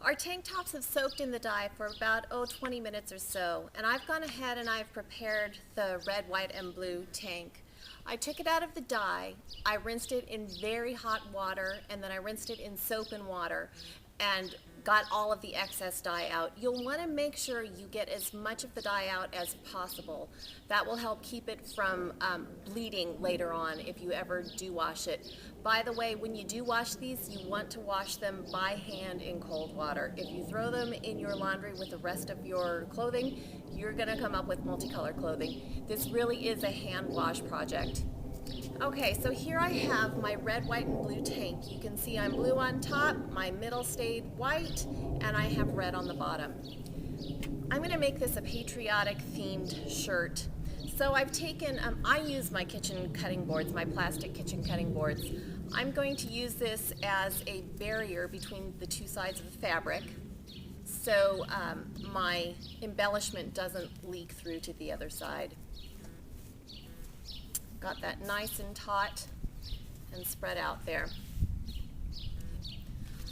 Our tank tops have soaked in the dye for about 20 minutes or so, and I've gone ahead and I've prepared the red, white, and blue tank. I took it out of the dye, I rinsed it in very hot water, and then I rinsed it in soap and water and got all of the excess dye out. You'll want to make sure you get as much of the dye out as possible. That will help keep it from bleeding later on if you ever do wash it. By the way, when you do wash these, you want to wash them by hand in cold water. If you throw them in your laundry with the rest of your clothing, you're going to come up with multicolored clothing. This really is a hand wash project. Okay, so here I have my red, white, and blue tank. You can see I'm blue on top, my middle stayed white, and I have red on the bottom. I'm going to make this a patriotic themed shirt. So I've taken, I use my kitchen cutting boards, my plastic kitchen cutting boards. I'm going to use this as a barrier between the two sides of the fabric so my embellishment doesn't leak through to the other side. Got that nice and taut and spread out there.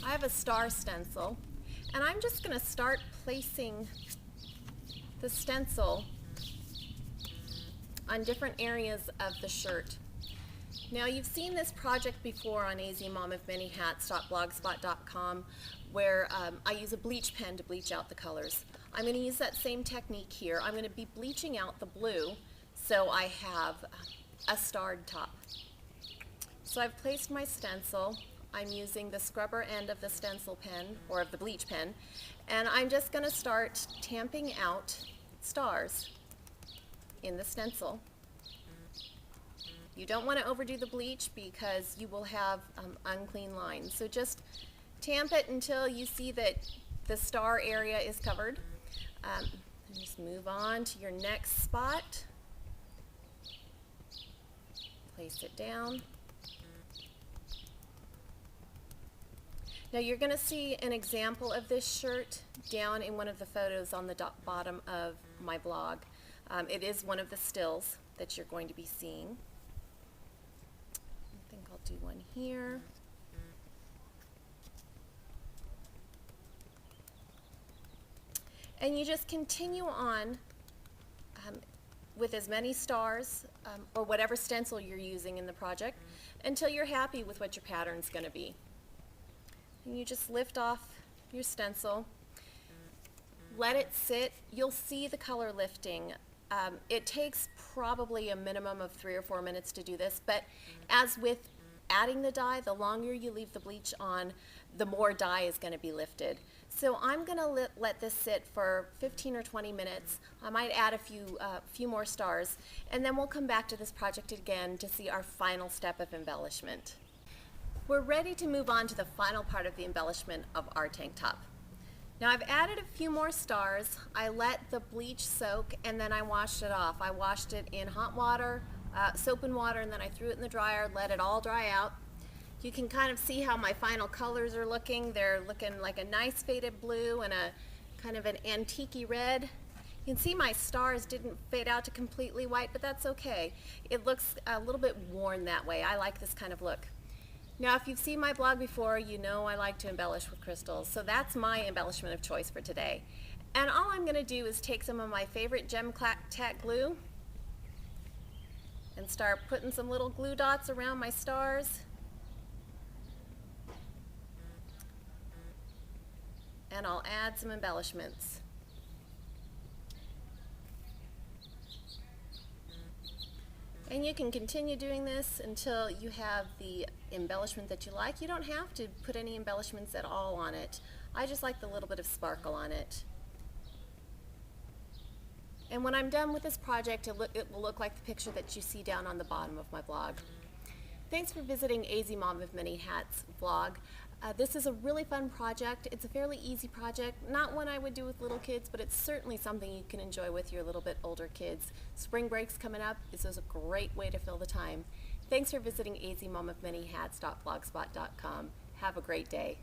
I have a star stencil, and I'm just going to start placing the stencil on different areas of the shirt. Now, you've seen this project before on azmomofmanyhats.blogspot.com where I use a bleach pen to bleach out the colors. I'm going to use that same technique here. I'm going to be bleaching out the blue so I have a starred top. So I've placed my stencil. I'm using the scrubber end of the stencil pen, or of the bleach pen, and I'm just going to start tamping out stars in the stencil. You don't want to overdo the bleach because you will have unclean lines. So just tamp it until you see that the star area is covered. And just move on to your next spot. Place it down. Now you're going to see an example of this shirt down in one of the photos on the bottom of my blog. It is one of the stills that you're going to be seeing. I think I'll do one here. And you just continue on with as many stars or whatever stencil you're using in the project until you're happy with what your pattern's going to be. And you just lift off your stencil, let it sit. You'll see the color lifting. It takes probably a minimum of 3 or 4 minutes to do this, but as with adding the dye, the longer you leave the bleach on, the more dye is going to be lifted. So I'm going to let this sit for 15 or 20 minutes. I might add a few more stars, and then we'll come back to this project again to see our final step of embellishment. We're ready to move on to the final part of the embellishment of our tank top. Now I've added a few more stars. I let the bleach soak, and then I washed it off. I washed it in hot water, soap and water, and then I threw it in the dryer, let it all dry out. You can kind of see how my final colors are looking. They're looking like a nice faded blue and a kind of an antique-y red. You can see my stars didn't fade out to completely white, but that's okay. It looks a little bit worn that way. I like this kind of look. Now, if you've seen my blog before, you know I like to embellish with crystals, so that's my embellishment of choice for today. And all I'm going to do is take some of my favorite Gem Tack glue and start putting some little glue dots around my stars. And I'll add some embellishments. And you can continue doing this until you have the embellishment that you like. You don't have to put any embellishments at all on it. I just like the little bit of sparkle on it. And when I'm done with this project, it will look like the picture that you see down on the bottom of my blog. Thanks for visiting AZ Mom of Many Hats blog. This is a really fun project. It's a fairly easy project, not one I would do with little kids, but it's certainly something you can enjoy with your little bit older kids. Spring break's coming up. This is a great way to fill the time. Thanks for visiting azmomofmanyhats.blogspot.com. Have a great day.